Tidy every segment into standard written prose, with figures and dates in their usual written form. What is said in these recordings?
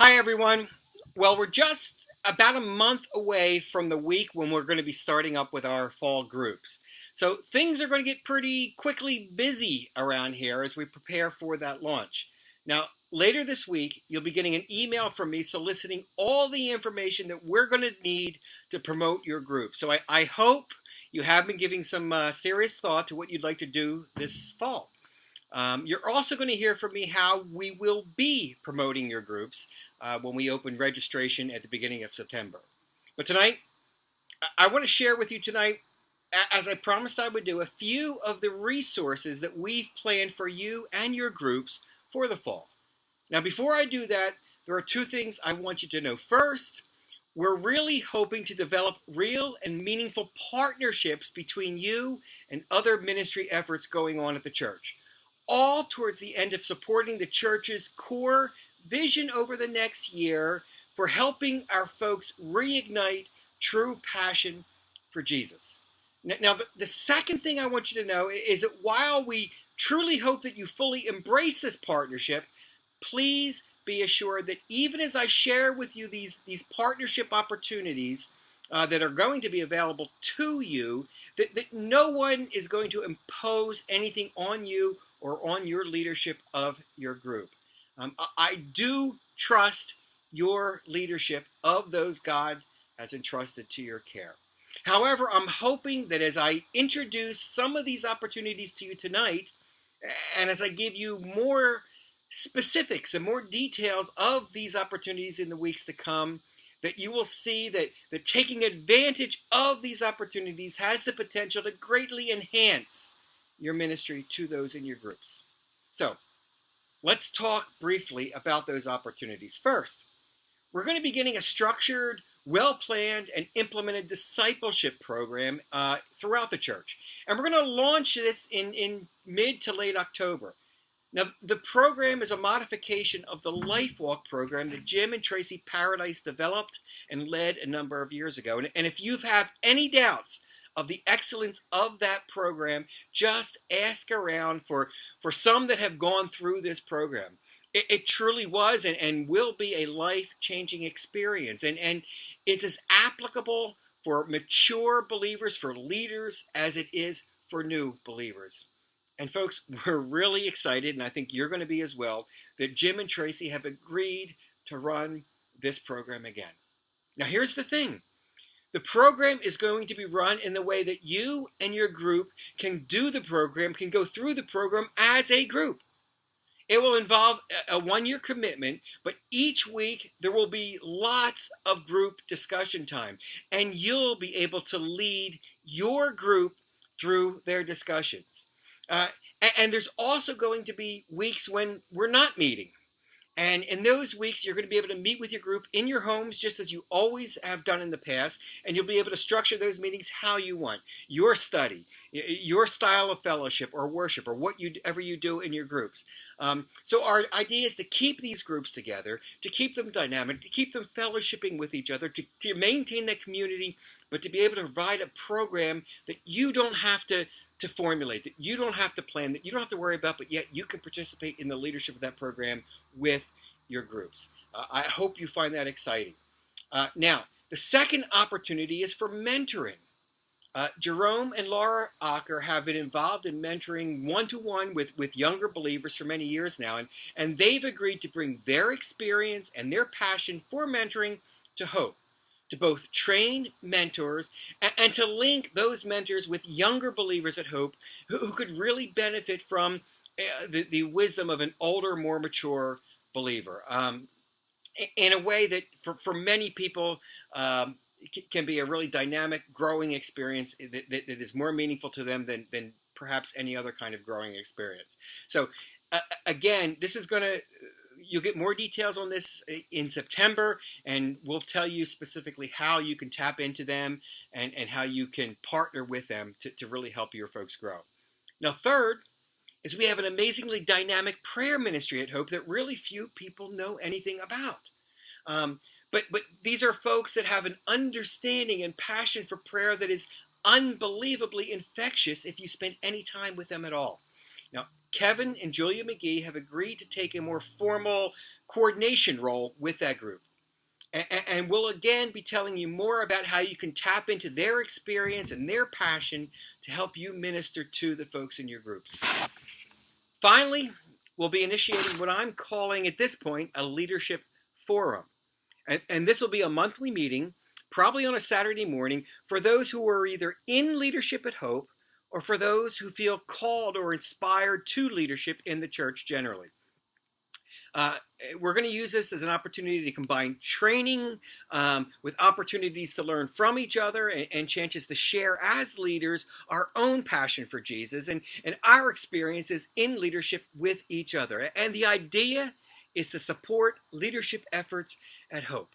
Hi, everyone. Well, we're just about a month away from the week when we're going to be starting up with our fall groups. So things are going to get pretty quickly busy around here as we prepare for that launch. Now, later this week, you'll be getting an email from me soliciting all the information that we're going to need to promote your group. So I hope you have been giving some serious thought to what you'd like to do this fall. You're also going to hear from me how we will be promoting your groups when we open registration at the beginning of September. But tonight, I want to share with you tonight, as I promised I would do, a few of the resources that we've planned for you and your groups for the fall. Now, before I do that, there are two things I want you to know. First, we're really hoping to develop real and meaningful partnerships between you and other ministry efforts going on at the church, all towards the end of supporting the church's core vision over the next year for helping our folks reignite true passion for Jesus. Now, the second thing I want you to know is that while we truly hope that you fully embrace this partnership, please be assured that even as I share with you these partnership opportunities that are going to be available to you, that no one is going to impose anything on you or on your leadership of your group. I do trust your leadership of those God has entrusted to your care. However, I'm hoping that as I introduce some of these opportunities to you tonight, and as I give you more specifics and more details of these opportunities in the weeks to come, that you will see that taking advantage of these opportunities has the potential to greatly enhance your ministry to those in your groups. So let's talk briefly about those opportunities. First, we're going to be beginning a structured, well-planned, and implemented discipleship program throughout the church. And we're going to launch this in mid to late October. Now, the program is a modification of the Life Walk program that Jim and Tracy Paradise developed and led a number of years ago. And if you have any doubts of the excellence of that program, just ask around for some that have gone through this program. It truly was and will be a life-changing experience. And it is applicable for mature believers, for leaders, as it is for new believers. And folks, we're really excited, and I think you're going to be as well, that Jim and Tracy have agreed to run this program again. Now, here's the thing. The program is going to be run in the way that you and your group can do the program, can go through the program as a group. It will involve a one-year commitment, but each week there will be lots of group discussion time, and you'll be able to lead your group through their discussions. And there's also going to be weeks when we're not meeting. And in those weeks, you're going to be able to meet with your group in your homes, just as you always have done in the past. And you'll be able to structure those meetings how you want. Your study, your style of fellowship or worship, or whatever you do in your groups. So our idea is to keep these groups together, to keep them dynamic, to keep them fellowshipping with each other, to maintain that community, but to be able to provide a program that you don't have to formulate, that you don't have to plan, that you don't have to worry about, but yet you can participate in the leadership of that program with your groups. I hope you find that exciting. Now, the second opportunity is for mentoring. Jerome and Laura Acker have been involved in mentoring one-to-one with younger believers for many years now, and they've agreed to bring their experience and their passion for mentoring to Hope, to both train mentors and to link those mentors with younger believers at Hope who could really benefit from the wisdom of an older, more mature believer in a way that for many people can be a really dynamic, growing experience that is more meaningful to them than perhaps any other kind of growing experience. So again, this is going to, you'll get more details on this in September, and we'll tell you specifically how you can tap into them and how you can partner with them to really help your folks grow. Now, third is we have an amazingly dynamic prayer ministry at Hope that really few people know anything about. But these are folks that have an understanding and passion for prayer that is unbelievably infectious if you spend any time with them at all. Now, Kevin and Julia McGee have agreed to take a more formal coordination role with that group. And we'll again be telling you more about how you can tap into their experience and their passion to help you minister to the folks in your groups. Finally, we'll be initiating what I'm calling at this point a leadership forum. And this will be a monthly meeting, probably on a Saturday morning, for those who are either in leadership at Hope or for those who feel called or inspired to leadership in the church generally. We're going to use this as an opportunity to combine training with opportunities to learn from each other and chances to share as leaders our own passion for Jesus and our experiences in leadership with each other. And the idea is to support leadership efforts at Hope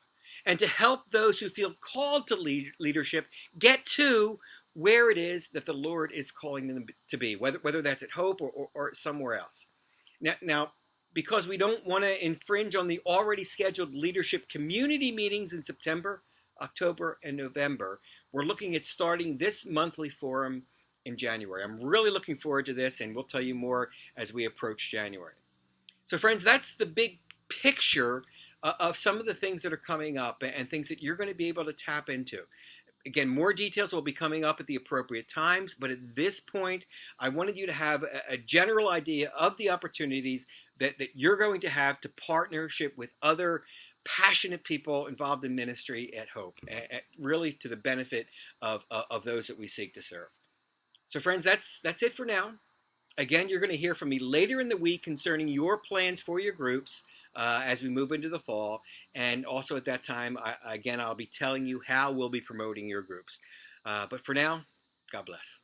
and to help those who feel called to leadership get to where it is that the Lord is calling them to be, whether that's at Hope or somewhere else. Now, because we don't want to infringe on the already scheduled leadership community meetings in September, October, and November, we're looking at starting this monthly forum in January. I'm really looking forward to this, and we'll tell you more as we approach January. So, friends, that's the big picture of some of the things that are coming up and things that you're going to be able to tap into. Again, more details will be coming up at the appropriate times, but at this point, I wanted you to have a general idea of the opportunities that you're going to have to partnership with other passionate people involved in ministry at Hope, really to the benefit of those that we seek to serve. So friends, that's it for now. Again, you're going to hear from me later in the week concerning your plans for your groups as we move into the fall. And also at that time, I'll be telling you how we'll be promoting your groups. But for now, God bless.